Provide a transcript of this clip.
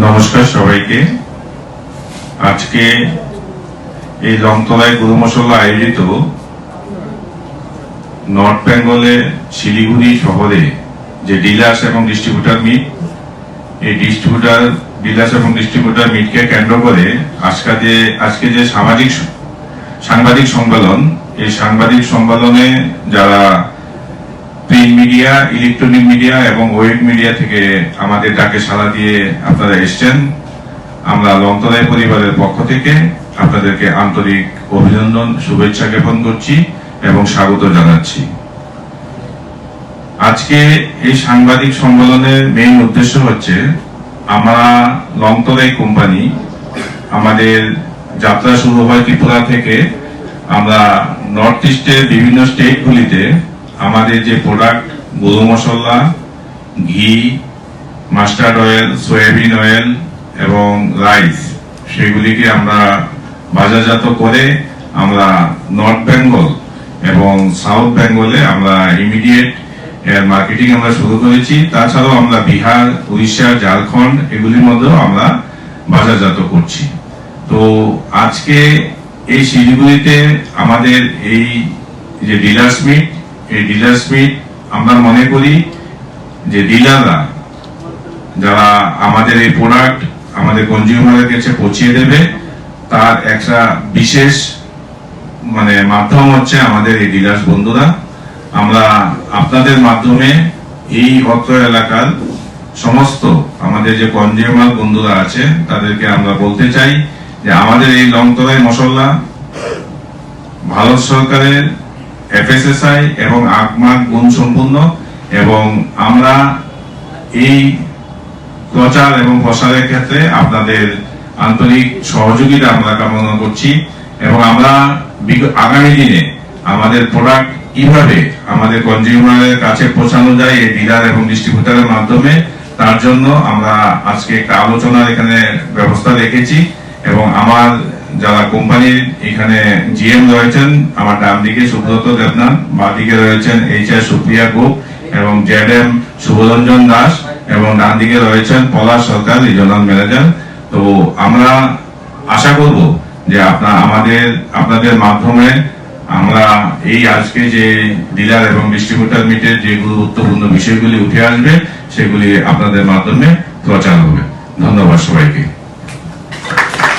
নমস্কার সবাইকে। আজকে এই লংতলায় গুরু মশলা আয়োজিত নর্থ বেঙ্গলে শিলিগুড়ি শহরে যে ডিলার্স এবং ডিস্ট্রিবিউটার মিট, এই ডিলার্স এবং ডিস্ট্রিবিউটার মিটকে কেন্দ্র করে আজকে যে সাংবাদিক সম্মেলন, এই সাংবাদিক সম্মেলনে যারা প্রিন্ট মিডিয়া, ইলেকট্রনিক মিডিয়া এবং ওয়েব মিডিয়া থেকে আমাদের ডাকে সাড়া দিয়ে আপনারা এসছেন, আমরা লংতলাই পরিবারের পক্ষ থেকে আপনাদেরকে আন্তরিক অভিনন্দন, শুভেচ্ছা জ্ঞাপন করছি এবং স্বাগত জানাচ্ছি। আজকে এই সাংবাদিক সম্মেলনের মেইন উদ্দেশ্য হচ্ছে, আমরা লংতলাই কোম্পানি আমাদের যাত্রা শুরু হয় ত্রিপুরা থেকে। আমরা নর্থ ইস্টের বিভিন্ন স্টেটগুলিতে আমাদের যে প্রোডাক্ট গরু মশলা, ঘি, মাস্টার্ড অয়েল, সয়াবিন অয়েল এবং রাইস, সেগুলিকে আমরা বাজারজাত করে আমরা নর্থ বেঙ্গল এবং সাউথ বেঙ্গলে আমরা ইমিডিয়েট এর মার্কেটিং আমরা শুরু করেছি। তাছাড়াও আমরা বিহার, উড়িষ্যা, ঝাড়খণ্ড এগুলির মধ্যেও আমরা বাজারজাত করছি। তো আজকে এই শিলিগুড়িতে আমাদের এই যে ডিলার্স মিট, এই ডিলার্স মিট আমরা মনে করি যে ডিলাররা যারা আমাদের এই প্রোডাক্ট আমাদের কনজিউমারের কাছে পৌঁছিয়ে দেবে, তার একটা বিশেষ মাধ্যম হচ্ছে আমাদের এই ডিলার্স বন্ধুরা। আমরা আপনাদের মাধ্যমে এই অত্র এলাকার সমস্ত আমাদের যে কনজিউমার বন্ধুরা আছে তাদেরকে আমরা বলতে চাই যে আমাদের এই লংতলাই মশলা ভারত সরকারের FSSAI এবং আগমার্ক গুণ সম্পূর্ণ, এবং আমরা এই প্রচার এবং প্রসারের ক্ষেত্রে আপনাদের আন্তরিক সহযোগিতা আমরা কামনা করছি। এবং আমরা আগামী দিনে আমাদের প্রোডাক্ট কিভাবে আমাদের কনজিউমারের কাছে পৌঁছানো যায় এই ডিলার এবং ডিস্ট্রিবিউটারের মাধ্যমে, তার জন্য আমরা আজকে একটা আলোচনার এখানে ব্যবস্থা রেখেছি। এবং আমার যারা কোম্পানির এখানে GM রয়েছেন, আমার ডান দিকে সুব্রত দেবনাথ, বাঁ দিকে রয়েছেন HR সুপ্রিয়া গোপ এবং ZM শুভরঞ্জন দাস, এবং ডান দিকে রয়েছেন পলাশ সরকার, রিজনাল ম্যানেজার। তো আমরা আশা করব যে আপনাদের মাধ্যমে আমরা এই আজকে যে ডিলার এবং ডিস্ট্রিবিউটার মিটের যে গুরুত্বপূর্ণ বিষয়গুলি উঠে আসবে, সেগুলি আপনাদের মাধ্যমে প্রচার হবে। ধন্যবাদ সবাইকে।